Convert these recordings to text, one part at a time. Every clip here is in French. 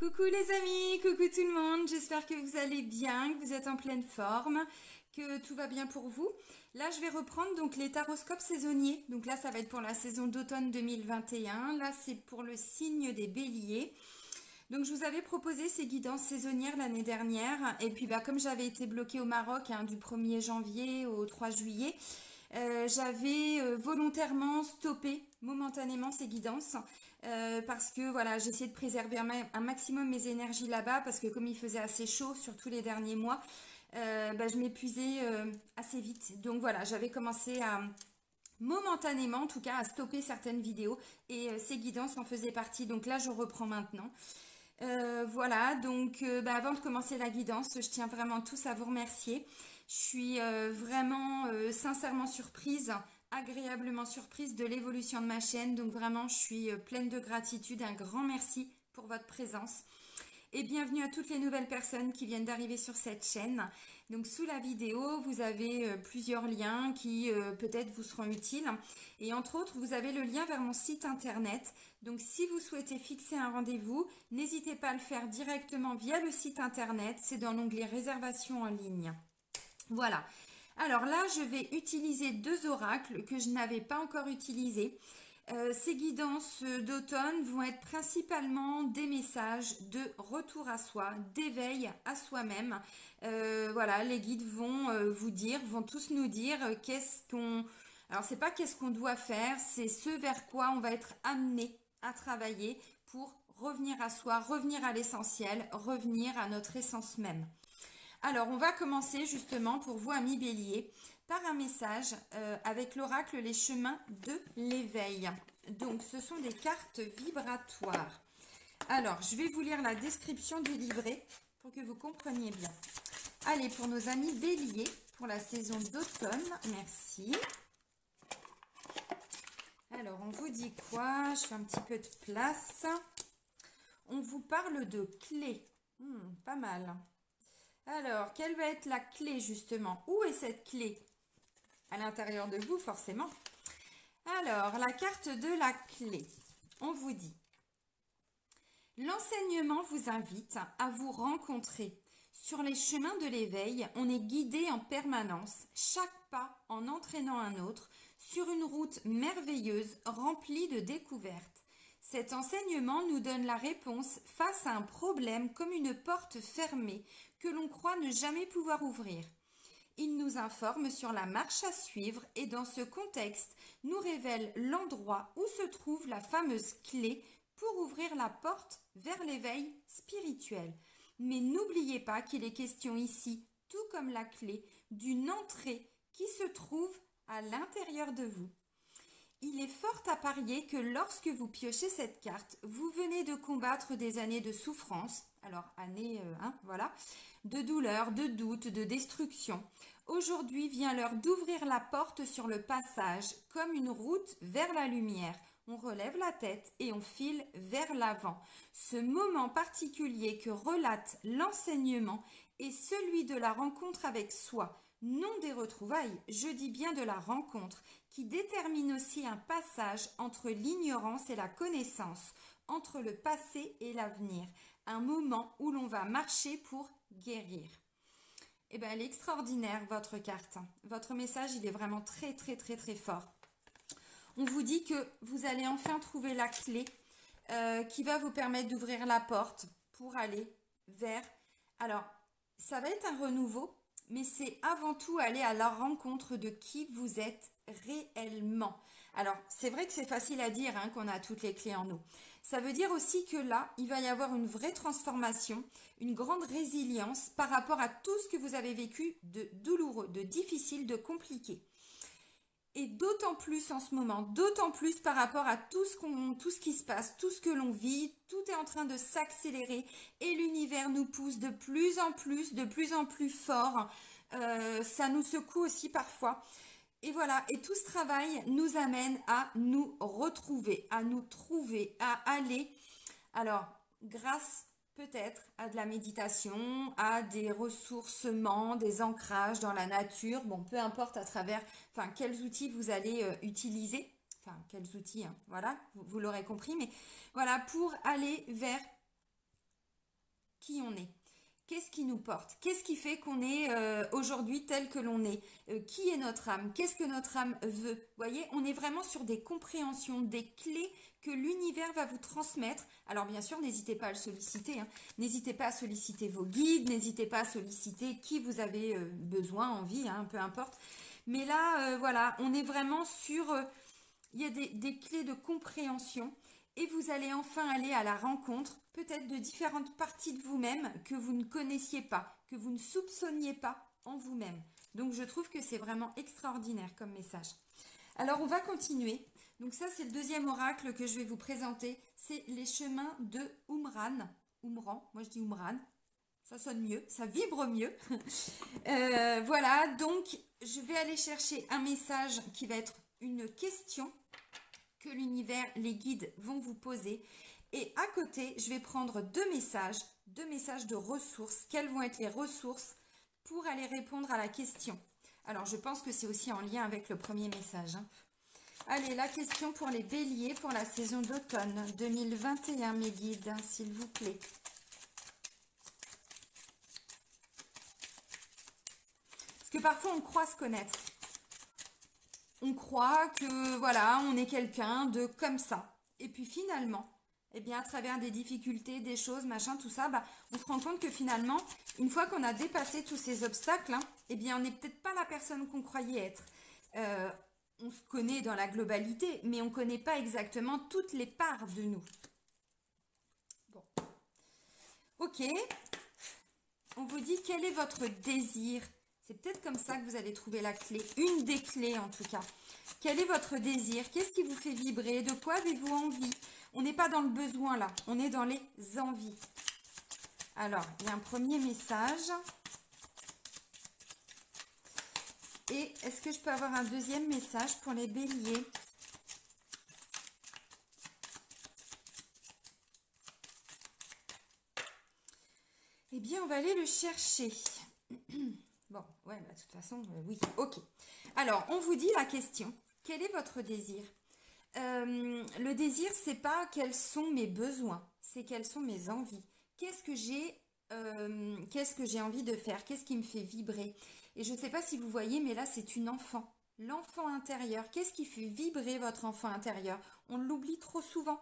Coucou les amis, coucou tout le monde, j'espère que vous allez bien, que vous êtes en pleine forme, que tout va bien pour vous. Là je vais reprendre donc les taroscopes saisonniers, donc là ça va être pour la saison d'automne 2021, là c'est pour le signe des béliers. Donc je vous avais proposé ces guidances saisonnières l'année dernière et puis comme j'avais été bloquée au Maroc du 1er janvier au 3 juillet, j'avais volontairement stoppé momentanément ces guidances parce que voilà, j'essayais de préserver un maximum mes énergies là-bas parce que comme il faisait assez chaud, surtout les derniers mois, je m'épuisais assez vite. Donc voilà, j'avais commencé à momentanément en tout cas à stopper certaines vidéos et ces guidances en faisaient partie. Donc là, je reprends maintenant. Voilà, donc avant de commencer la guidance, je tiens vraiment tous à vous remercier. Je suis vraiment sincèrement surprise, agréablement surprise de l'évolution de ma chaîne. Donc vraiment, je suis pleine de gratitude. Un grand merci pour votre présence. Et bienvenue à toutes les nouvelles personnes qui viennent d'arriver sur cette chaîne. Donc sous la vidéo, vous avez plusieurs liens qui peut-être vous seront utiles. Et entre autres, vous avez le lien vers mon site internet. Donc si vous souhaitez fixer un rendez-vous, n'hésitez pas à le faire directement via le site internet. C'est dans l'onglet réservation en ligne. Voilà. Alors là, je vais utiliser deux oracles que je n'avais pas encore utilisés. Ces guidances d'automne vont être principalement des messages de retour à soi, d'éveil à soi-même. Voilà, les guides vont vous dire, vont tous nous dire qu'est-ce qu'on... Alors, c'est pas qu'est-ce qu'on doit faire, c'est ce vers quoi on va être amené à travailler pour revenir à soi, revenir à l'essentiel, revenir à notre essence même. Alors, on va commencer justement pour vous, amis béliers, par un message avec l'oracle Les chemins de l'éveil. Donc, ce sont des cartes vibratoires. Alors, je vais vous lire la description du livret pour que vous compreniez bien. Allez, pour nos amis béliers, pour la saison d'automne, merci. Alors, on vous dit quoi? Je fais un petit peu de place. On vous parle de clés. Pas mal. Alors, quelle va être la clé justement? Où est cette clé? À l'intérieur de vous, forcément. Alors, la carte de la clé. On vous dit: l'enseignement vous invite à vous rencontrer. Sur les chemins de l'éveil, on est guidé en permanence, chaque pas en entraînant un autre, sur une route merveilleuse remplie de découvertes. Cet enseignement nous donne la réponse face à un problème comme une porte fermée que l'on croit ne jamais pouvoir ouvrir. Il nous informe sur la marche à suivre et dans ce contexte nous révèle l'endroit où se trouve la fameuse clé pour ouvrir la porte vers l'éveil spirituel. Mais n'oubliez pas qu'il est question ici, tout comme la clé, d'une entrée qui se trouve à l'intérieur de vous. Il est fort à parier que lorsque vous piochez cette carte, vous venez de combattre des années de souffrance, alors années, voilà, de douleur, de doute, de destruction. Aujourd'hui vient l'heure d'ouvrir la porte sur le passage, comme une route vers la lumière. On relève la tête et on file vers l'avant. Ce moment particulier que relate l'enseignement est celui de la rencontre avec soi. Non des retrouvailles, je dis bien de la rencontre, qui détermine aussi un passage entre l'ignorance et la connaissance, entre le passé et l'avenir, un moment où l'on va marcher pour guérir. Eh bien, elle est extraordinaire, votre carte. Votre message, il est vraiment très, très, très, très fort. On vous dit que vous allez enfin trouver la clé qui va vous permettre d'ouvrir la porte pour aller vers... Alors, ça va être un renouveau, mais c'est avant tout aller à la rencontre de qui vous êtes réellement. Alors, c'est vrai que c'est facile à dire qu'on a toutes les clés en nous. Ça veut dire aussi que là, il va y avoir une vraie transformation, une grande résilience par rapport à tout ce que vous avez vécu de douloureux, de difficile, de compliqué. Et d'autant plus en ce moment, d'autant plus par rapport à tout ce qui se passe, tout ce que l'on vit, tout est en train de s'accélérer et l'univers nous pousse de plus en plus fort. Ça nous secoue aussi parfois. Et voilà, et tout ce travail nous amène à nous retrouver, à nous trouver, à aller. Alors, grâce peut-être à de la méditation, à des ressourcements, des ancrages dans la nature, bon, peu importe à travers, quels outils vous allez utiliser, quels outils, voilà, vous l'aurez compris, mais voilà, pour aller vers qui on est. Qu'est-ce qui nous porte? Qu'est-ce qui fait qu'on est aujourd'hui tel que l'on est? Qui est notre âme? Qu'est-ce que notre âme veut? Vous voyez, on est vraiment sur des compréhensions, des clés que l'univers va vous transmettre. Alors bien sûr, n'hésitez pas à le solliciter, hein. N'hésitez pas à solliciter vos guides, n'hésitez pas à solliciter qui vous avez besoin, envie, hein, peu importe. Mais là, voilà, on est vraiment sur... il y a des clés de compréhension. Et vous allez enfin aller à la rencontre, peut-être de différentes parties de vous-même que vous ne connaissiez pas, que vous ne soupçonniez pas en vous-même. Donc je trouve que c'est vraiment extraordinaire comme message. Alors on va continuer. Donc ça c'est le deuxième oracle que je vais vous présenter. C'est les chemins de Umran. Umran, moi je dis Umran. Ça sonne mieux, ça vibre mieux. Voilà, donc je vais aller chercher un message qui va être une question que l'univers, les guides vont vous poser. Et à côté, je vais prendre deux messages de ressources. Quelles vont être les ressources pour aller répondre à la question? Alors, je pense que c'est aussi en lien avec le premier message, hein. Allez, la question pour les béliers pour la saison d'automne 2021, mes guides, s'il vous plaît. Parce que parfois, on croit se connaître. On croit que, voilà, on est quelqu'un de comme ça. Et puis finalement, eh bien, à travers des difficultés, des choses, machin, tout ça, bah, on se rend compte que finalement, une fois qu'on a dépassé tous ces obstacles, hein, eh bien, on n'est peut-être pas la personne qu'on croyait être. On se connaît dans la globalité, mais on ne connaît pas exactement toutes les parts de nous. Bon. Ok. On vous dit quel est votre désir. C'est peut-être comme ça que vous allez trouver la clé, une des clés en tout cas. Quel est votre désir? Qu'est-ce qui vous fait vibrer? De quoi avez-vous envie? On n'est pas dans le besoin là, on est dans les envies. Alors, il y a un premier message. Et est-ce que je peux avoir un deuxième message pour les béliers? Eh bien, on va aller le chercher. Bon, ouais, bah, de toute façon, oui, ok. Alors, on vous dit la question. Quel est votre désir? Le désir, c'est pas quels sont mes besoins, c'est quelles sont mes envies. Qu'est-ce que j'ai envie de faire? Qu'est-ce qui me fait vibrer? Et je ne sais pas si vous voyez, mais là, c'est une enfant. L'enfant intérieur. Qu'est-ce qui fait vibrer votre enfant intérieur? On l'oublie trop souvent.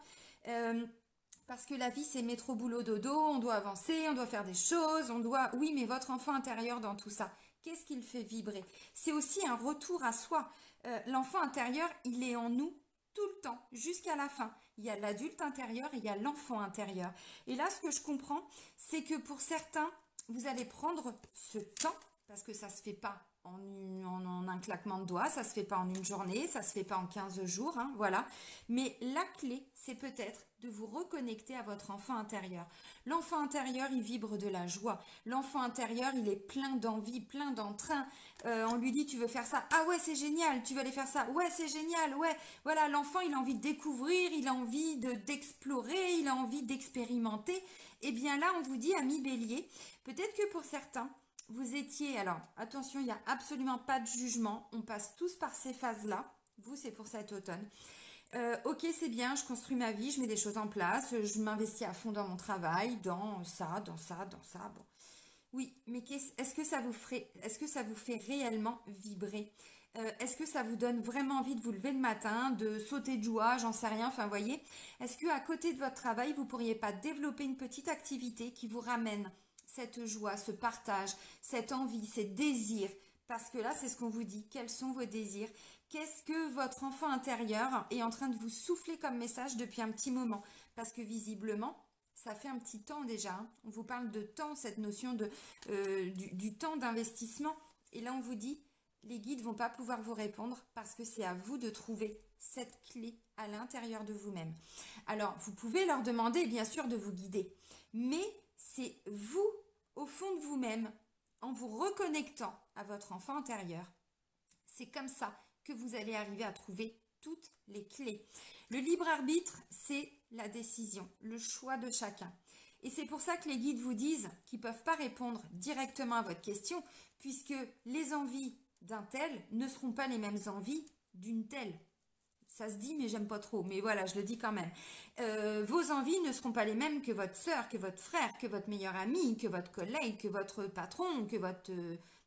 Parce que la vie, c'est métro, boulot, dodo, on doit avancer, on doit faire des choses, on doit... Oui, mais votre enfant intérieur dans tout ça, qu'est-ce qui le fait vibrer? C'est aussi un retour à soi. L'enfant intérieur, il est en nous tout le temps, jusqu'à la fin. Il y a l'adulte intérieur et il y a l'enfant intérieur. Et là, ce que je comprends, c'est que pour certains, vous allez prendre ce temps, parce que ça ne se fait pas en un claquement de doigts, ça ne se fait pas en une journée, ça ne se fait pas en 15 jours, hein, voilà. Mais la clé, c'est peut-être de vous reconnecter à votre enfant intérieur. L'enfant intérieur, il vibre de la joie. L'enfant intérieur, il est plein d'envie, plein d'entrain. On lui dit, tu veux faire ça? Ah ouais, c'est génial. Tu veux aller faire ça? Ouais, c'est génial. Ouais, voilà, l'enfant, il a envie de découvrir, il a envie d'explorer, il a envie d'expérimenter. Et bien là, on vous dit, ami Bélier, peut-être que pour certains, vous étiez, alors attention, il n'y a absolument pas de jugement, on passe tous par ces phases-là, vous c'est pour cet automne. Ok, c'est bien, je construis ma vie, je mets des choses en place, je m'investis à fond dans mon travail, dans ça, bon. Oui, mais est-ce que ça vous fait réellement vibrer? Est-ce que ça vous donne vraiment envie de vous lever le matin, de sauter de joie, j'en sais rien, enfin voyez, est-ce qu'à côté de votre travail, vous pourriez pas développer une petite activité qui vous ramène cette joie, ce partage, cette envie, ces désirs? Parce que là, c'est ce qu'on vous dit. Quels sont vos désirs? Qu'est-ce que votre enfant intérieur est en train de vous souffler comme message depuis un petit moment? Parce que visiblement, ça fait un petit temps déjà, hein. On vous parle de temps, cette notion du temps d'investissement. Et là, on vous dit, les guides ne vont pas pouvoir vous répondre parce que c'est à vous de trouver cette clé à l'intérieur de vous-même. Alors, vous pouvez leur demander, bien sûr, de vous guider. Mais c'est vous, au fond de vous-même, en vous reconnectant à votre enfant intérieur. C'est comme ça que vous allez arriver à trouver toutes les clés. Le libre arbitre, c'est la décision, le choix de chacun. Et c'est pour ça que les guides vous disent qu'ils ne peuvent pas répondre directement à votre question, puisque les envies d'un tel ne seront pas les mêmes envies d'une telle. ça se dit, mais j'aime pas trop. Mais voilà, je le dis quand même. Vos envies ne seront pas les mêmes que votre sœur, que votre frère, que votre meilleur ami, que votre collègue, que votre patron, que votre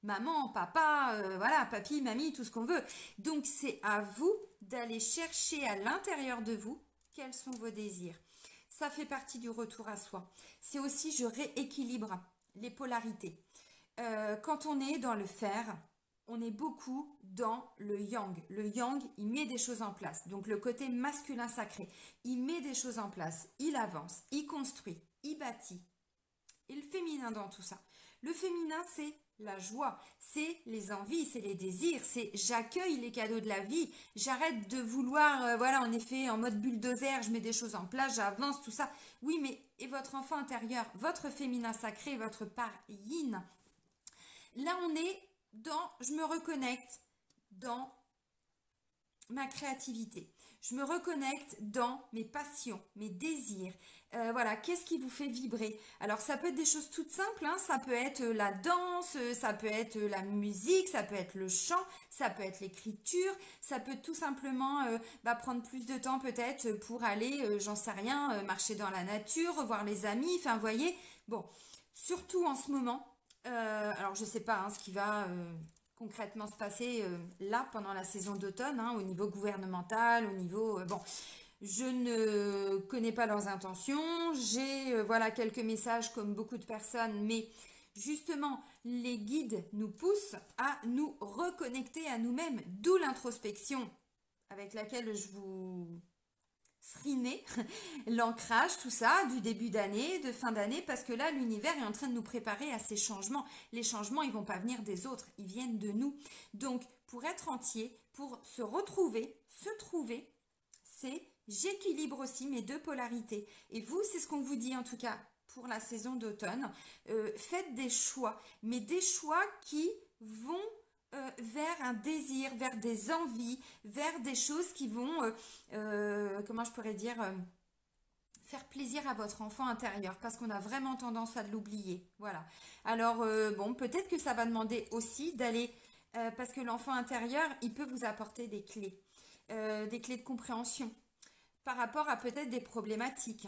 maman, papa, voilà, papy, mamie, tout ce qu'on veut. Donc, c'est à vous d'aller chercher à l'intérieur de vous quels sont vos désirs. Ça fait partie du retour à soi. C'est aussi, je rééquilibre les polarités. Quand on est dans le faire, on est beaucoup dans le yang. Le yang, il met des choses en place. Donc le côté masculin sacré, il met des choses en place, il avance, il construit, il bâtit. Et le féminin dans tout ça. Le féminin, c'est la joie, c'est les envies, c'est les désirs, c'est j'accueille les cadeaux de la vie, j'arrête de vouloir, voilà, en effet, en mode bulldozer, je mets des choses en place, j'avance, tout ça. Oui, mais et votre enfant intérieur, votre féminin sacré, votre part yin. Là, on est dans, je me reconnecte dans ma créativité. Je me reconnecte dans mes passions, mes désirs. Voilà, qu'est-ce qui vous fait vibrer? Alors, ça peut être des choses toutes simples, hein, ça peut être la danse, ça peut être la musique, ça peut être le chant, ça peut être l'écriture, ça peut tout simplement prendre plus de temps peut-être pour aller, j'en sais rien, marcher dans la nature, revoir les amis, enfin, vous voyez. Bon, surtout en ce moment, alors je sais pas hein, ce qui va concrètement se passer là pendant la saison d'automne, hein, au niveau gouvernemental, au niveau... bon, je ne connais pas leurs intentions, j'ai voilà quelques messages comme beaucoup de personnes, mais justement, les guides nous poussent à nous reconnecter à nous-mêmes, d'où l'introspection avec laquelle je vous sriner l'ancrage, tout ça, du début d'année, de fin d'année, parce que là, l'univers est en train de nous préparer à ces changements. Les changements, ils vont pas venir des autres, ils viennent de nous. Donc, pour être entier, pour se retrouver, se trouver, c'est j'équilibre aussi mes deux polarités. Et vous, c'est ce qu'on vous dit en tout cas pour la saison d'automne. Faites des choix, mais des choix qui vont vers un désir, vers des envies, vers des choses qui vont, comment je pourrais dire, faire plaisir à votre enfant intérieur, parce qu'on a vraiment tendance à l'oublier. Voilà. Alors, bon, peut-être que ça va demander aussi d'aller, parce que l'enfant intérieur, il peut vous apporter des clés de compréhension par rapport à peut-être des problématiques.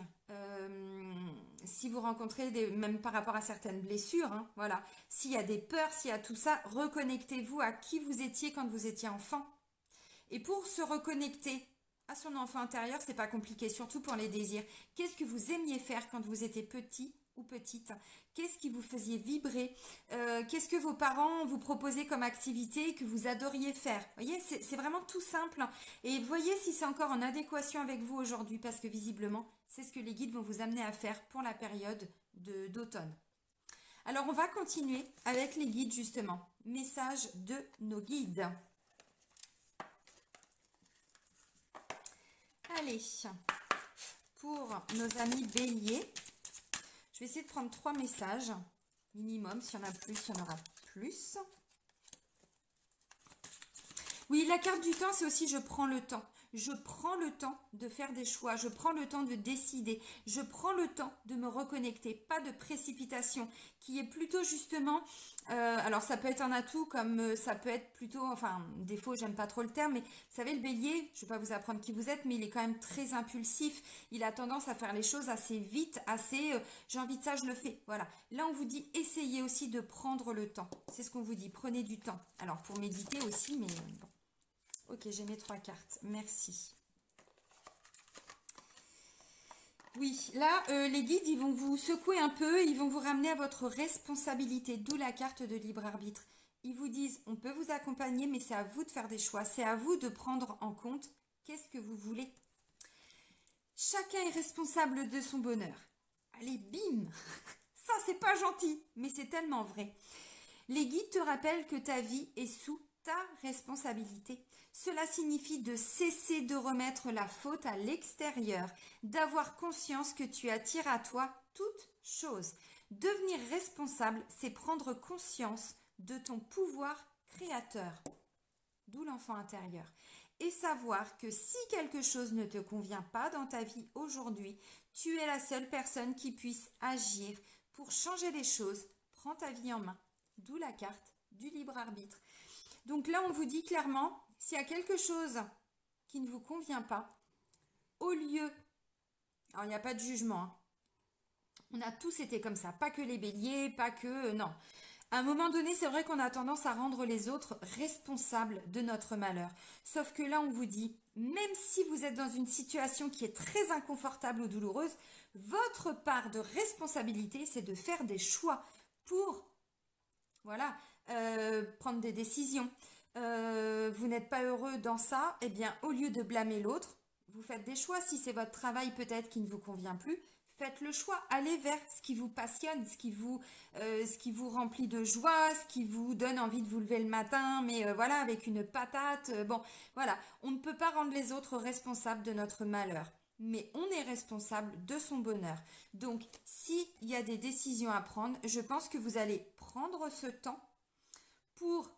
Si vous rencontrez même par rapport à certaines blessures, hein, voilà. S'il y a des peurs, s'il y a tout ça, reconnectez-vous à qui vous étiez quand vous étiez enfant. Et pour se reconnecter à son enfant intérieur, c'est pas compliqué, surtout pour les désirs. Qu'est-ce que vous aimiez faire quand vous étiez petit ou petite? Qu'est-ce qui vous faisait vibrer? Qu'est-ce que vos parents vous proposaient comme activité que vous adoriez faire? Vous voyez, c'est vraiment tout simple. Et voyez si c'est encore en adéquation avec vous aujourd'hui, parce que visiblement, c'est ce que les guides vont vous amener à faire pour la période d'automne. Alors, on va continuer avec les guides, justement. Message de nos guides. Allez, pour nos amis béliers, je vais essayer de prendre 3 messages minimum. S'il y en a plus, il y en aura plus. Oui, la carte du temps, c'est aussi je prends le temps. Je prends le temps de faire des choix. Je prends le temps de décider. Je prends le temps de me reconnecter. Pas de précipitation, qui est plutôt justement... alors, ça peut être un atout, comme ça peut être plutôt... Enfin, défaut, j'aime pas trop le terme, mais vous savez, le bélier, je vais pas vous apprendre qui vous êtes, mais il est quand même très impulsif. Il a tendance à faire les choses assez vite, assez... j'ai envie de ça, je le fais. Voilà. Là, on vous dit, essayez aussi de prendre le temps. C'est ce qu'on vous dit, prenez du temps. Alors, pour méditer aussi, mais bon. Ok, j'ai mes 3 cartes. Merci. Oui, là, les guides, ils vont vous secouer un peu, ils vont vous ramener à votre responsabilité, d'où la carte de libre arbitre. Ils vous disent, on peut vous accompagner, mais c'est à vous de faire des choix. C'est à vous de prendre en compte qu'est-ce que vous voulez. Chacun est responsable de son bonheur. Allez, bim! Ça, c'est pas gentil, mais c'est tellement vrai. Les guides te rappellent que ta vie est sous ta responsabilité. Cela signifie de cesser de remettre la faute à l'extérieur, d'avoir conscience que tu attires à toi toute chose. Devenir responsable, c'est prendre conscience de ton pouvoir créateur, d'où l'enfant intérieur, et savoir que si quelque chose ne te convient pas dans ta vie aujourd'hui, tu es la seule personne qui puisse agir pour changer les choses. Prends ta vie en main, d'où la carte du libre arbitre. Donc là, on vous dit clairement, s'il y a quelque chose qui ne vous convient pas, au lieu, alors il n'y a pas de jugement, hein. On a tous été comme ça, pas que les béliers, pas que, non. À un moment donné, c'est vrai qu'on a tendance à rendre les autres responsables de notre malheur. Sauf que là, on vous dit, même si vous êtes dans une situation qui est très inconfortable ou douloureuse, votre part de responsabilité, c'est de faire des choix pour, voilà, prendre des décisions. Vous n'êtes pas heureux dans ça, eh bien, au lieu de blâmer l'autre, vous faites des choix. Si c'est votre travail peut-être qui ne vous convient plus, faites le choix. Allez vers ce qui vous passionne, ce qui vous remplit de joie, ce qui vous donne envie de vous lever le matin, mais voilà, avec une patate. Bon, voilà, on ne peut pas rendre les autres responsables de notre malheur, mais on est responsable de son bonheur. Donc, s'il y a des décisions à prendre, je pense que vous allez prendre ce temps pour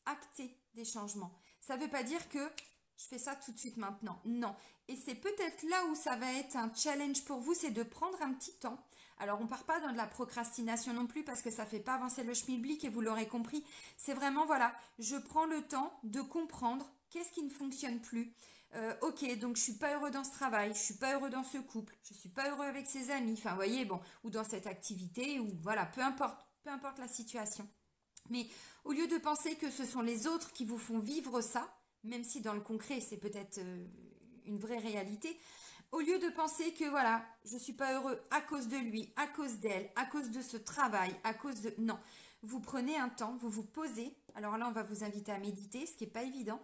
acter des changements. Ça ne veut pas dire que je fais ça tout de suite maintenant. Non. Et c'est peut-être là où ça va être un challenge pour vous, c'est de prendre un petit temps. Alors, on part pas dans de la procrastination non plus parce que ça fait pas avancer le schmilblick et vous l'aurez compris. C'est vraiment, voilà, je prends le temps de comprendre qu'est-ce qui ne fonctionne plus. Ok, donc je suis pas heureux dans ce travail, je suis pas heureux dans ce couple, je suis pas heureux avec ses amis, enfin, vous voyez, bon, ou dans cette activité, ou voilà, peu importe la situation. Mais au lieu de penser que ce sont les autres qui vous font vivre ça, même si dans le concret c'est peut-être une vraie réalité, au lieu de penser que voilà, je suis pas heureux à cause de lui, à cause d'elle, à cause de ce travail, à cause de... Non, vous prenez un temps, vous vous posez. Alors là, on va vous inviter à méditer, ce qui n'est pas évident.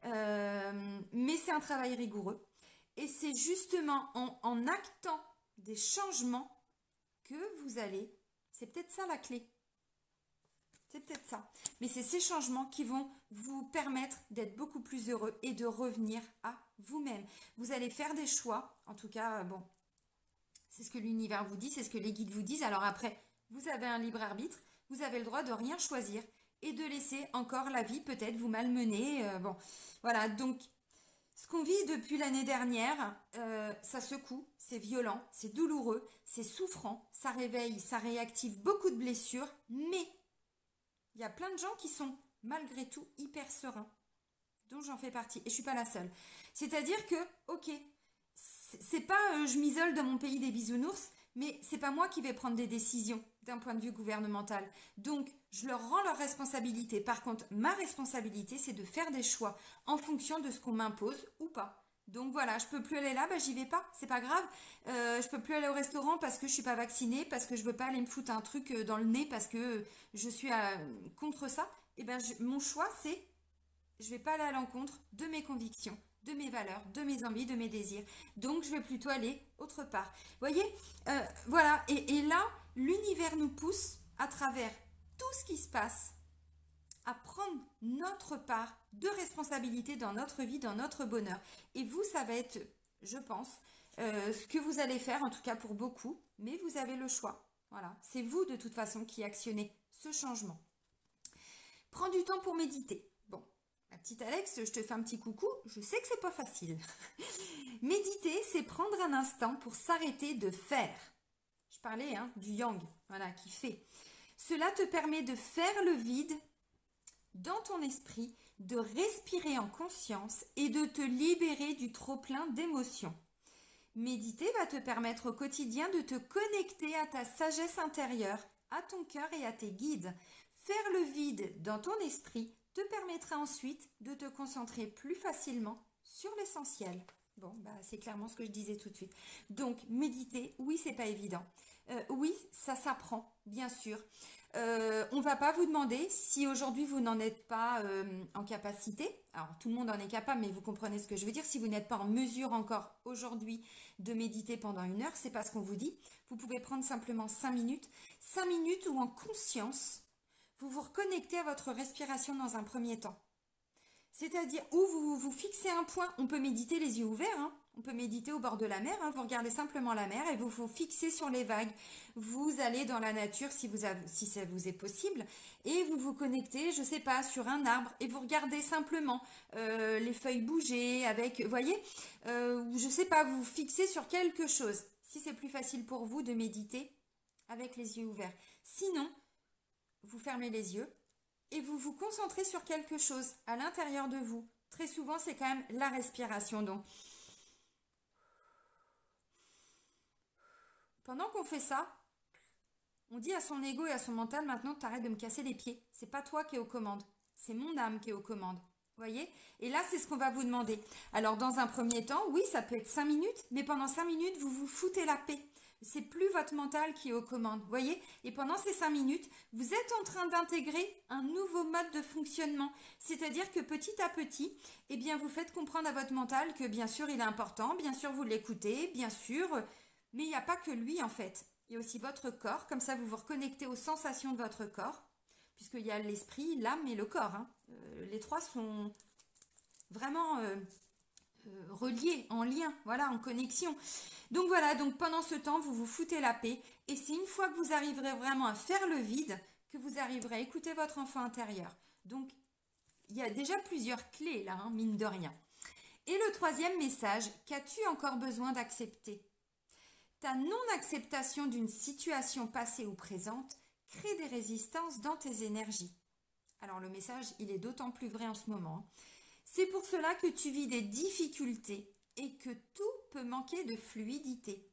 Mais c'est un travail rigoureux. Et c'est justement en actant des changements que vous allez... C'est peut-être ça la clé. C'est peut-être ça. Mais c'est ces changements qui vont vous permettre d'être beaucoup plus heureux et de revenir à vous-même. Vous allez faire des choix. En tout cas, bon, c'est ce que l'univers vous dit, c'est ce que les guides vous disent. Alors après, vous avez un libre arbitre. Vous avez le droit de rien choisir et de laisser encore la vie peut-être vous malmener. Bon, voilà. Donc, ce qu'on vit depuis l'année dernière, ça secoue, c'est violent, c'est douloureux, c'est souffrant, ça réveille, ça réactive beaucoup de blessures, mais il y a plein de gens qui sont malgré tout hyper sereins, dont j'en fais partie, et je suis pas la seule. C'est-à-dire que, ok, c'est pas je m'isole dans mon pays des bisounours, mais c'est pas moi qui vais prendre des décisions d'un point de vue gouvernemental. Donc, je leur rends leur responsabilité. Par contre, ma responsabilité, c'est de faire des choix en fonction de ce qu'on m'impose ou pas. Donc voilà, je peux plus aller là, bah j'y vais pas, c'est pas grave. Je peux plus aller au restaurant parce que je suis pas vaccinée, parce que je veux pas aller me foutre un truc dans le nez parce que je suis contre ça. Et ben mon choix c'est, je vais pas aller à l'encontre de mes convictions, de mes valeurs, de mes envies, de mes désirs. Donc je vais plutôt aller autre part. Vous voyez, voilà. Et là, l'univers nous pousse à travers tout ce qui se passe à prendre notre part de responsabilité dans notre vie, dans notre bonheur. Et vous, ça va être, je pense, ce que vous allez faire, en tout cas pour beaucoup, mais vous avez le choix. Voilà, c'est vous de toute façon qui actionnez ce changement. Prends du temps pour méditer. Bon, ma petite Alex, je te fais un petit coucou, je sais que c'est pas facile. Méditer, c'est prendre un instant pour s'arrêter de faire. Je parlais du yang, voilà, qui fait. Cela te permet de faire le vide dans ton esprit, de respirer en conscience et de te libérer du trop-plein d'émotions. Méditer va te permettre au quotidien de te connecter à ta sagesse intérieure, à ton cœur et à tes guides. Faire le vide dans ton esprit te permettra ensuite de te concentrer plus facilement sur l'essentiel. Bon, bah, c'est clairement ce que je disais tout de suite. Donc, méditer, oui, c'est pas évident. Oui, ça s'apprend, bien sûr. On va pas vous demander si aujourd'hui vous n'en êtes pas en capacité. Alors tout le monde en est capable, mais vous comprenez ce que je veux dire. Si vous n'êtes pas en mesure encore aujourd'hui de méditer pendant 1 heure, c'est pas ce qu'on vous dit. Vous pouvez prendre simplement 5 minutes. 5 minutes où en conscience, vous vous reconnectez à votre respiration dans un premier temps. C'est-à-dire où vous fixez un point, on peut méditer les yeux ouverts, on peut méditer au bord de la mer, vous regardez simplement la mer et vous vous fixez sur les vagues. Vous allez dans la nature si ça vous est possible et vous vous connectez, je sais pas, sur un arbre et vous regardez simplement les feuilles bouger avec, vous voyez, je sais pas, vous vous fixez sur quelque chose. Si c'est plus facile pour vous de méditer avec les yeux ouverts. Sinon, vous fermez les yeux. Et vous vous concentrez sur quelque chose à l'intérieur de vous. très souvent, c'est quand même la respiration. Donc, pendant qu'on fait ça, on dit à son ego et à son mental, maintenant, t'arrêtes de me casser les pieds. C'est pas toi qui es aux commandes, c'est mon âme qui est aux commandes. Voyez? Et là, c'est ce qu'on va vous demander. Alors, dans un premier temps, oui, ça peut être 5 minutes, mais pendant 5 minutes, vous vous foutez la paix. C'est plus votre mental qui est aux commandes, voyez? Et pendant ces 5 minutes, vous êtes en train d'intégrer un nouveau mode de fonctionnement. C'est-à-dire que petit à petit, eh bien, vous faites comprendre à votre mental que bien sûr, il est important, bien sûr, vous l'écoutez, bien sûr, mais il n'y a pas que lui, en fait. Il y a aussi votre corps, comme ça, vous vous reconnectez aux sensations de votre corps, puisqu'il y a l'esprit, l'âme et le corps, hein. Les trois sont vraiment reliés, en lien, voilà, en connexion. Donc voilà, donc pendant ce temps, vous vous foutez la paix. Et c'est une fois que vous arriverez vraiment à faire le vide, que vous arriverez à écouter votre enfant intérieur. Donc, il y a déjà plusieurs clés là, hein, mine de rien. Et le troisième message, qu'as-tu encore besoin d'accepter? Ta non-acceptation d'une situation passée ou présente crée des résistances dans tes énergies. Alors le message, il est d'autant plus vrai en ce moment. C'est pour cela que tu vis des difficultés et que tout peut manquer de fluidité.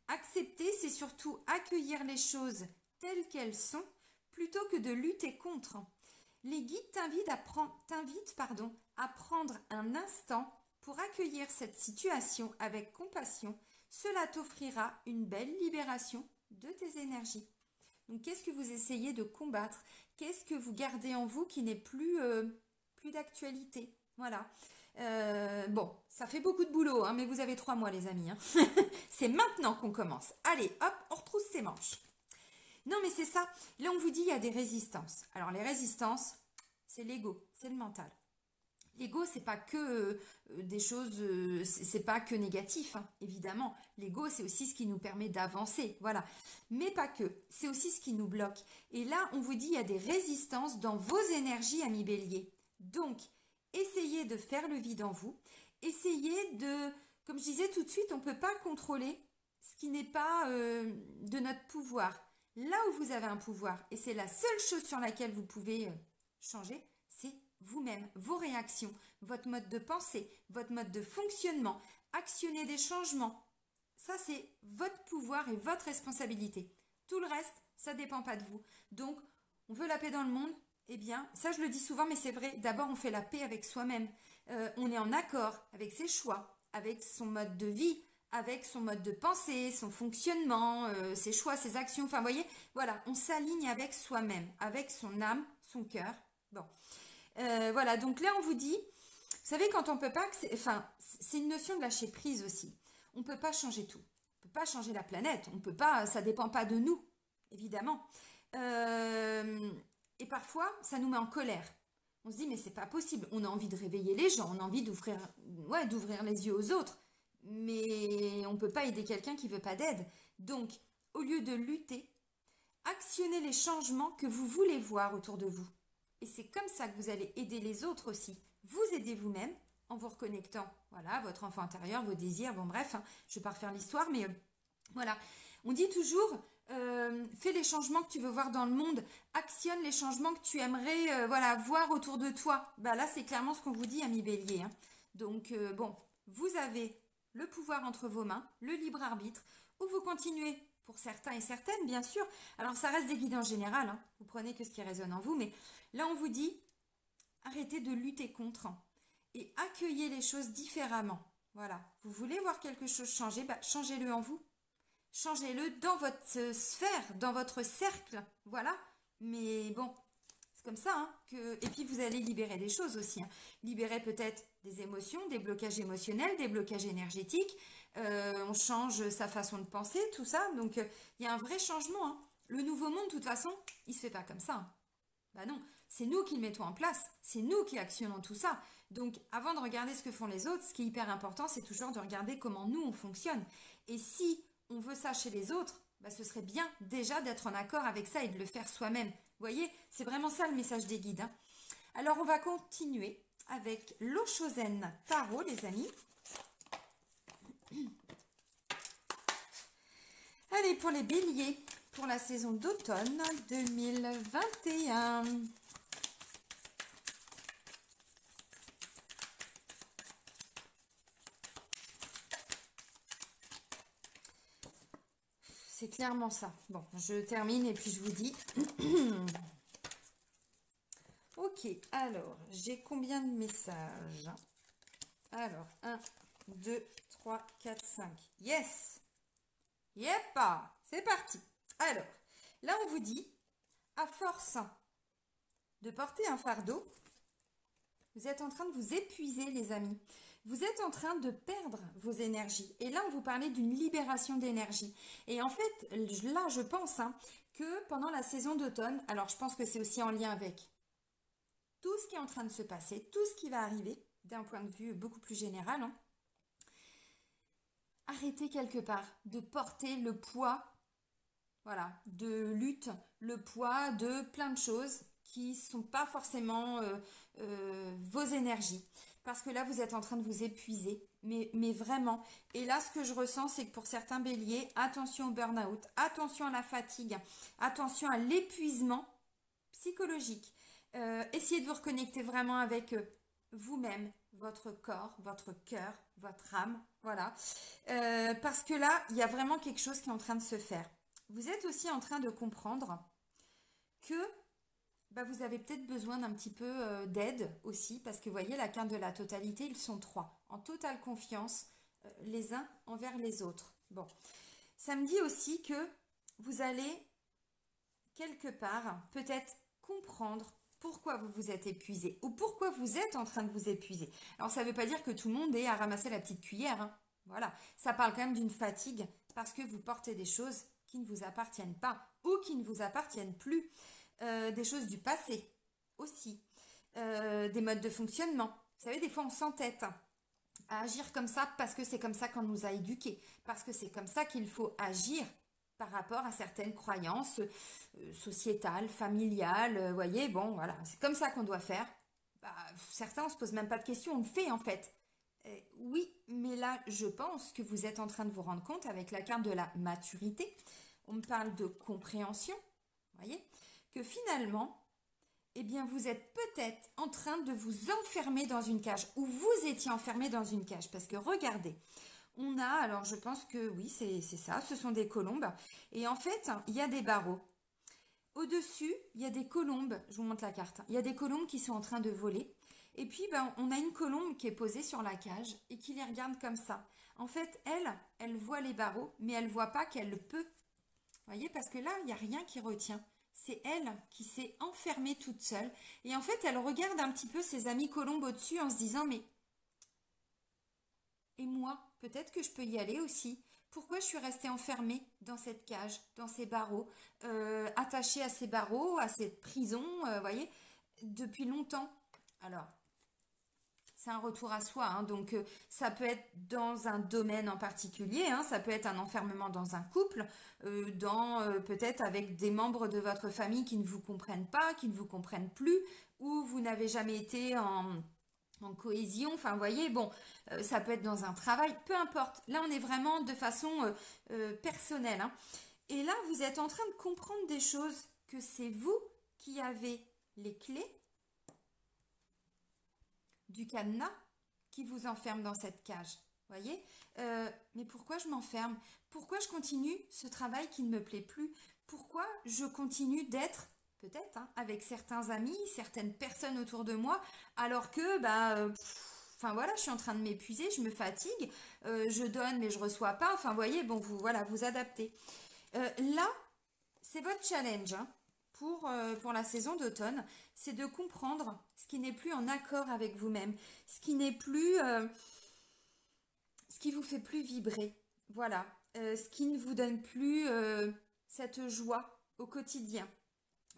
Accepter, c'est surtout accueillir les choses telles qu'elles sont plutôt que de lutter contre. Les guides t'invitent à prendre un instant pour accueillir cette situation avec compassion. Cela t'offrira une belle libération de tes énergies. Donc, qu'est-ce que vous essayez de combattre? Qu'est-ce que vous gardez en vous qui n'est plus d'actualité? Voilà. Bon, ça fait beaucoup de boulot, hein, mais vous avez 3 mois, les amis. Hein. C'est maintenant qu'on commence. Allez, hop, on retrousse ses manches. Non, mais c'est ça. Là, on vous dit il y a des résistances. Alors, les résistances, c'est l'ego, c'est le mental. L'ego, c'est pas que des choses, c'est pas que négatif, hein, évidemment. L'ego, c'est aussi ce qui nous permet d'avancer, voilà. Mais pas que, c'est aussi ce qui nous bloque. Et là, on vous dit, il y a des résistances dans vos énergies, amis bélier. Donc, essayez de faire le vide en vous. Essayez de, comme je disais tout de suite, on ne peut pas contrôler ce qui n'est pas de notre pouvoir. Là où vous avez un pouvoir, et c'est la seule chose sur laquelle vous pouvez changer, c'est vous-même, vos réactions, votre mode de pensée, votre mode de fonctionnement, actionner des changements. Ça, c'est votre pouvoir et votre responsabilité. Tout le reste, ça ne dépend pas de vous. Donc, on veut la paix dans le monde. Eh bien, ça, je le dis souvent, mais c'est vrai. D'abord, on fait la paix avec soi-même. On est en accord avec ses choix, avec son mode de vie, avec son mode de pensée, son fonctionnement, ses choix, ses actions. Enfin, vous voyez, voilà, on s'aligne avec soi-même, avec son âme, son cœur. Bon. Voilà, donc là on vous dit, vous savez quand on peut pas, c'est une notion de lâcher prise aussi. On ne peut pas changer tout. On ne peut pas changer la planète. On peut pas, ça ne dépend pas de nous, évidemment. Et parfois, ça nous met en colère. On se dit, mais c'est pas possible. On a envie de réveiller les gens, on a envie d'ouvrir les yeux aux autres. Mais on ne peut pas aider quelqu'un qui ne veut pas d'aide. Donc, au lieu de lutter, actionnez les changements que vous voulez voir autour de vous. Et c'est comme ça que vous allez aider les autres aussi. Vous aidez vous-même en vous reconnectant, voilà, votre enfant intérieur, vos désirs, bon bref, hein, je ne vais pas refaire l'histoire, mais voilà. On dit toujours, fais les changements que tu veux voir dans le monde, actionne les changements que tu aimerais voilà, voir autour de toi. Bah, là, c'est clairement ce qu'on vous dit, amis bélier. Hein. Donc, bon, vous avez le pouvoir entre vos mains, le libre arbitre, ou vous continuez. Pour certains et certaines, bien sûr. Alors, ça reste des guides en général. Hein. Vous prenez que ce qui résonne en vous. Mais là, on vous dit, arrêtez de lutter contre et accueillez les choses différemment. Voilà. Vous voulez voir quelque chose changer, bah, changez-le en vous. Changez-le dans votre sphère, dans votre cercle. Voilà. Mais bon, c'est comme ça. Hein, et puis, vous allez libérer des choses aussi. Hein. Libérer peut-être des émotions, des blocages émotionnels, des blocages énergétiques. On change sa façon de penser, tout ça. Donc, il y a un vrai changement. Hein. Le nouveau monde, de toute façon, il ne se fait pas comme ça. Hein. Bah non, c'est nous qui le mettons en place. C'est nous qui actionnons tout ça. Donc, avant de regarder ce que font les autres, ce qui est hyper important, c'est toujours de regarder comment nous, on fonctionne. Et si on veut ça chez les autres, bah, ce serait bien déjà d'être en accord avec ça et de le faire soi-même. Vous voyez, c'est vraiment ça le message des guides. Hein. Alors, on va continuer avec l'Oshozen Tarot, les amis. Allez, pour les béliers, pour la saison d'automne 2021. c'est clairement ça. Bon, je termine et puis je vous dis. Ok, alors, j'ai combien de messages? Alors, 1, 2, 3, 4, 5. Yes! Yep! C'est parti. Alors, là, on vous dit, à force de porter un fardeau, vous êtes en train de vous épuiser, les amis. Vous êtes en train de perdre vos énergies. Et là, on vous parlait d'une libération d'énergie. Et en fait, là, je pense que pendant la saison d'automne, alors je pense que c'est aussi en lien avec tout ce qui est en train de se passer, tout ce qui va arriver, d'un point de vue beaucoup plus général, arrêtez quelque part de porter le poids, voilà, de lutte, le poids de plein de choses qui ne sont pas forcément vos énergies. Parce que là, vous êtes en train de vous épuiser, mais vraiment. Et là, ce que je ressens, c'est que pour certains béliers, attention au burn-out, attention à la fatigue, attention à l'épuisement psychologique. Essayez de vous reconnecter vraiment avec vous-même, votre corps, votre cœur, votre âme, voilà. Parce que là, il y a vraiment quelque chose qui est en train de se faire. Vous êtes aussi en train de comprendre que vous avez peut-être besoin d'un petit peu d'aide aussi, parce que vous voyez, la carte de la totalité, ils sont 3, en totale confiance les uns envers les autres. Bon, ça me dit aussi que vous allez quelque part peut-être comprendre pourquoi vous vous êtes épuisé ou pourquoi vous êtes en train de vous épuiser. Alors, ça ne veut pas dire que tout le monde est à ramasser la petite cuillère. Voilà, ça parle quand même d'une fatigue parce que vous portez des choses qui ne vous appartiennent pas ou qui ne vous appartiennent plus. Des choses du passé aussi. Des modes de fonctionnement. Vous savez, des fois, on s'entête à agir comme ça parce que c'est comme ça qu'on nous a éduqués. Parce que c'est comme ça qu'il faut agir par rapport à certaines croyances sociétales, familiales, voyez, bon, voilà, c'est comme ça qu'on doit faire. Certains, on ne se pose même pas de questions, on le fait en fait. Oui, mais là, je pense que vous êtes en train de vous rendre compte avec la carte de la maturité. On me parle de compréhension, voyez, que finalement, eh bien, vous êtes peut-être en train de vous enfermer dans une cage, ou vous étiez enfermé dans une cage, parce que regardez, on a, alors je pense que oui, c'est ça, ce sont des colombes. Et en fait, il y a des barreaux. Au-dessus, il y a des colombes, je vous montre la carte, il y a des colombes qui sont en train de voler. Et puis, on a une colombe qui est posée sur la cage et qui les regarde comme ça. En fait, elle voit les barreaux, mais elle ne voit pas qu'elle peut. Vous voyez, parce que là, il n'y a rien qui retient. C'est elle qui s'est enfermée toute seule. Et en fait, elle regarde un petit peu ses amis colombes au-dessus en se disant, mais et moi, peut-être que je peux y aller aussi. Pourquoi je suis restée enfermée dans cette cage, dans ces barreaux, attachée à ces barreaux, à cette prison, voyez, depuis longtemps. Alors, c'est un retour à soi, donc ça peut être dans un domaine en particulier, ça peut être un enfermement dans un couple, peut-être avec des membres de votre famille qui ne vous comprennent pas, qui ne vous comprennent plus, ou vous n'avez jamais été en cohésion, enfin vous voyez, bon, ça peut être dans un travail, peu importe. Là, on est vraiment de façon personnelle. Et là, vous êtes en train de comprendre des choses, que c'est vous qui avez les clés du cadenas qui vous enferme dans cette cage. Voyez, mais pourquoi je m'enferme? Pourquoi je continue ce travail qui ne me plaît plus? Pourquoi je continue d'être peut-être avec certains amis, certaines personnes autour de moi, alors que enfin voilà, je suis en train de m'épuiser, je me fatigue, je donne mais je reçois pas. Enfin, voyez, bon, vous adaptez. Là, c'est votre challenge. Pour la saison d'automne, c'est de comprendre ce qui n'est plus en accord avec vous-même, ce qui n'est plus, ce qui vous fait plus vibrer, voilà, ce qui ne vous donne plus cette joie au quotidien.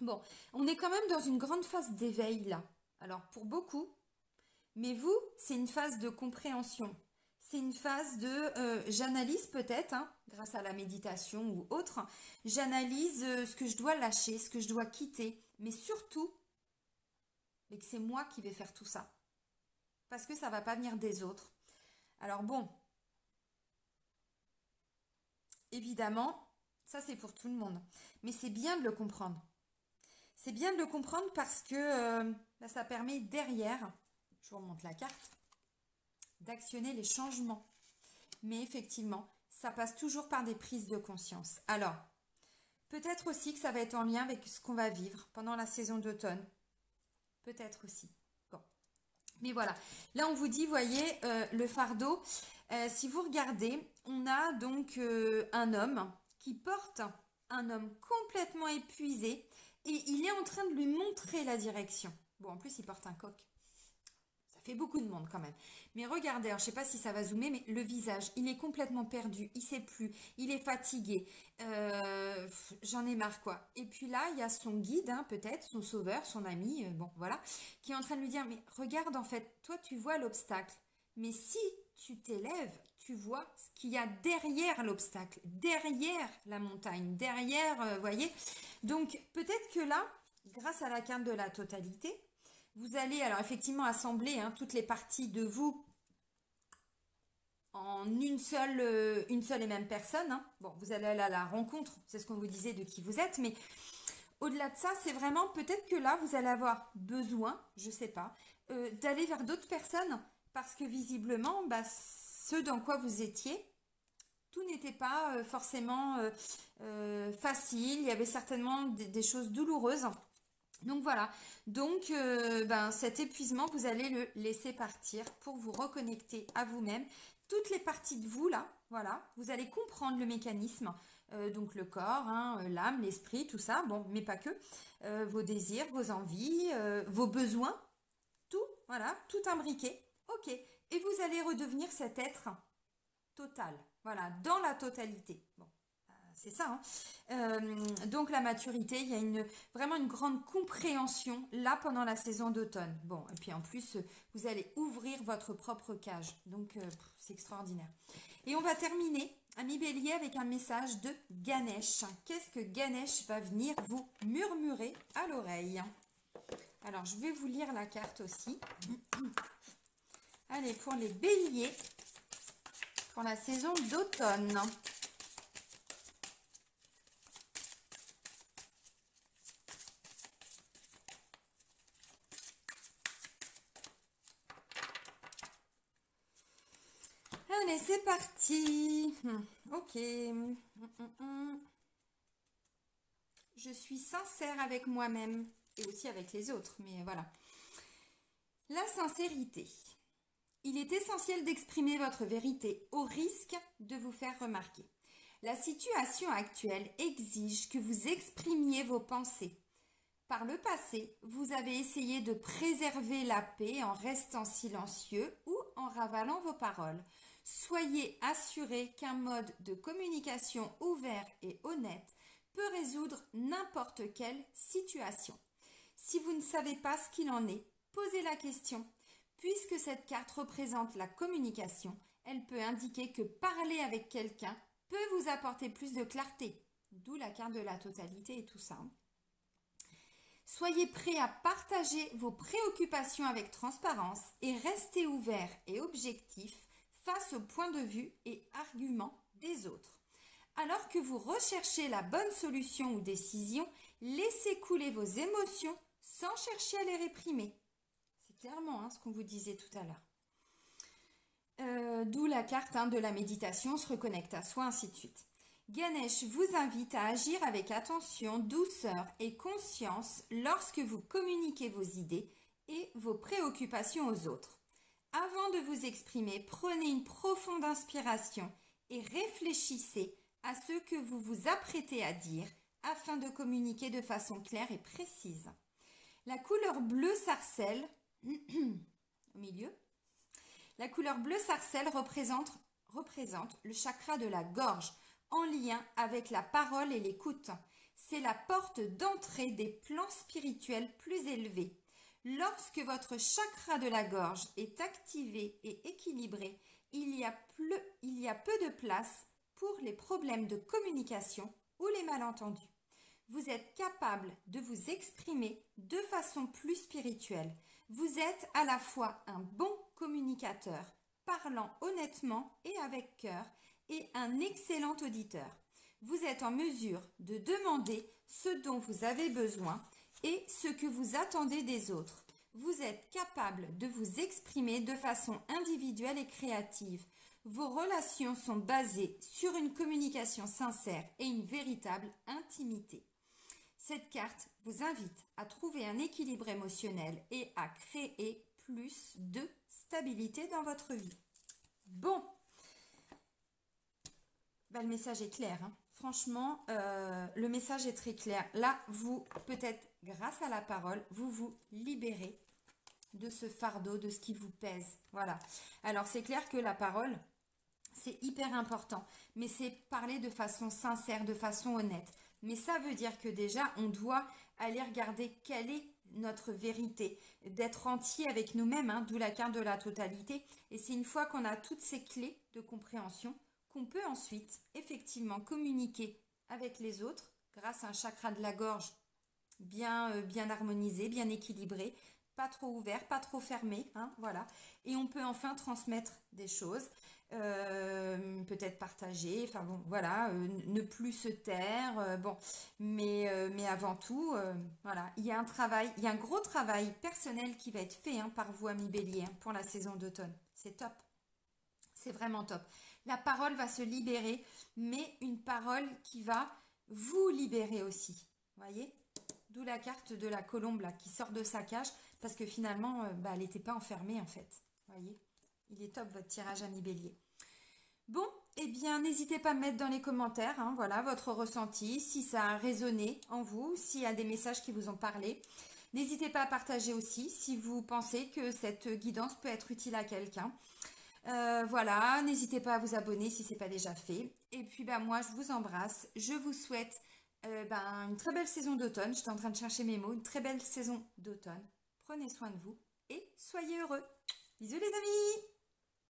Bon, on est quand même dans une grande phase d'éveil là. Alors pour beaucoup, mais vous, c'est une phase de compréhension. C'est une phase de j'analyse peut-être, grâce à la méditation ou autre, j'analyse ce que je dois lâcher, ce que je dois quitter, mais surtout, mais que c'est moi qui vais faire tout ça. Parce que ça ne va pas venir des autres. Alors bon, évidemment, ça c'est pour tout le monde. Mais c'est bien de le comprendre. C'est bien de le comprendre parce que ça permet derrière, je vous remonte la carte, d'actionner les changements. Mais effectivement, ça passe toujours par des prises de conscience. Alors, peut-être aussi que ça va être en lien avec ce qu'on va vivre pendant la saison d'automne. Peut-être aussi. Bon. Mais voilà. Là, on vous dit, voyez, le fardeau. Si vous regardez, on a donc un homme qui porte un homme complètement épuisé et il est en train de lui montrer la direction. Bon, en plus, il porte un coq. Ça fait beaucoup de monde quand même. Mais regardez, alors, je ne sais pas si ça va zoomer, mais le visage, il est complètement perdu. Il ne sait plus. Il est fatigué. J'en ai marre, quoi. Et puis là, il y a son guide, hein, peut-être, son sauveur, son ami, bon, voilà, qui est en train de lui dire, mais regarde, en fait, toi, tu vois l'obstacle. Mais si tu t'élèves, tu vois ce qu'il y a derrière l'obstacle, derrière la montagne, derrière, voyez. Donc, peut-être que là, grâce à la carte de la totalité, vous allez alors effectivement assembler hein, toutes les parties de vous en une seule et même personne. Hein. Bon, vous allez aller à la rencontre, c'est ce qu'on vous disait de qui vous êtes, mais au-delà de ça, c'est vraiment peut-être que là, vous allez avoir besoin, je ne sais pas, d'aller vers d'autres personnes parce que visiblement, bah, ce dans quoi vous étiez, tout n'était pas forcément facile, il y avait certainement des choses douloureuses. Donc voilà, donc cet épuisement, vous allez le laisser partir pour vous reconnecter à vous-même. Toutes les parties de vous là, voilà, vous allez comprendre le mécanisme, donc le corps, hein, l'âme, l'esprit, tout ça, bon, mais pas que, vos désirs, vos envies, vos besoins, tout, voilà, tout imbriqué, ok. Et vous allez redevenir cet être total, voilà, dans la totalité. Bon. C'est ça. Hein. Donc la maturité, il y a vraiment une grande compréhension là pendant la saison d'automne. Bon, et puis en plus, vous allez ouvrir votre propre cage. Donc c'est extraordinaire. Et on va terminer, ami Bélier, avec un message de Ganesh. Qu'est-ce que Ganesh va venir vous murmurer à l'oreille? Alors, je vais vous lire la carte aussi. Allez, pour les Béliers, pour la saison d'automne. Allez, c'est parti. Ok. Je suis sincère avec moi-même et aussi avec les autres, mais voilà. La sincérité. Il est essentiel d'exprimer votre vérité au risque de vous faire remarquer. La situation actuelle exige que vous exprimiez vos pensées. Par le passé, vous avez essayé de préserver la paix en restant silencieux ou en ravalant vos paroles. Soyez assurés qu'un mode de communication ouvert et honnête peut résoudre n'importe quelle situation. Si vous ne savez pas ce qu'il en est, posez la question. Puisque cette carte représente la communication, elle peut indiquer que parler avec quelqu'un peut vous apporter plus de clarté. D'où la carte de la totalité et tout ça. Soyez prêts à partager vos préoccupations avec transparence et restez ouvert et objectif face aux points de vue et arguments des autres. Alors que vous recherchez la bonne solution ou décision, laissez couler vos émotions sans chercher à les réprimer. C'est clairement ce qu'on vous disait tout à l'heure. D'où la carte de la méditation, on se reconnecte à soi, ainsi de suite. Ganesh vous invite à agir avec attention, douceur et conscience lorsque vous communiquez vos idées et vos préoccupations aux autres. Avant de vous exprimer, prenez une profonde inspiration et réfléchissez à ce que vous vous apprêtez à dire afin de communiquer de façon claire et précise. La couleur bleu sarcelle, au milieu, la couleur bleu sarcelle représente le chakra de la gorge, en lien avec la parole et l'écoute. C'est la porte d'entrée des plans spirituels plus élevés. Lorsque votre chakra de la gorge est activé et équilibré, il y a peu de place pour les problèmes de communication ou les malentendus. Vous êtes capable de vous exprimer de façon plus spirituelle. Vous êtes à la fois un bon communicateur, parlant honnêtement et avec cœur, et un excellent auditeur. Vous êtes en mesure de demander ce dont vous avez besoin et ce que vous attendez des autres. Vous êtes capable de vous exprimer de façon individuelle et créative. Vos relations sont basées sur une communication sincère et une véritable intimité. Cette carte vous invite à trouver un équilibre émotionnel et à créer plus de stabilité dans votre vie. Bon, le message est clair, hein. Franchement, le message est très clair. Là, vous, peut-être grâce à la parole, vous vous libérez de ce fardeau, de ce qui vous pèse. Voilà. Alors, c'est clair que la parole, c'est hyper important, mais c'est parler de façon sincère, de façon honnête. Mais ça veut dire que déjà, on doit aller regarder quelle est notre vérité, d'être entier avec nous-mêmes, hein, d'où la carte de la totalité. Et c'est une fois qu'on a toutes ces clés de compréhension qu'on peut ensuite effectivement communiquer avec les autres grâce à un chakra de la gorge bien harmonisé, bien équilibré, pas trop ouvert, pas trop fermé, hein, voilà. Et on peut enfin transmettre des choses, peut-être partager, enfin bon, voilà, ne plus se taire, bon, mais avant tout, voilà, il y a un travail, il y a un gros travail personnel qui va être fait, hein, par vous, amis Bélier, hein, pour la saison d'automne. C'est top, c'est vraiment top. La parole va se libérer, mais une parole qui va vous libérer aussi, voyez? D'où la carte de la colombe là, qui sort de sa cage, parce que finalement, elle n'était pas enfermée en fait. Voyez, il est top votre tirage, ami Bélier. Bon, eh bien, n'hésitez pas à mettre dans les commentaires, hein, voilà, votre ressenti, si ça a résonné en vous, s'il y a des messages qui vous ont parlé. N'hésitez pas à partager aussi si vous pensez que cette guidance peut être utile à quelqu'un. Voilà, n'hésitez pas à vous abonner si ce n'est pas déjà fait. Et puis, moi, je vous embrasse. Je vous souhaite une très belle saison d'automne. J'étais en train de chercher mes mots. Une très belle saison d'automne. Prenez soin de vous et soyez heureux. Bisous les amis!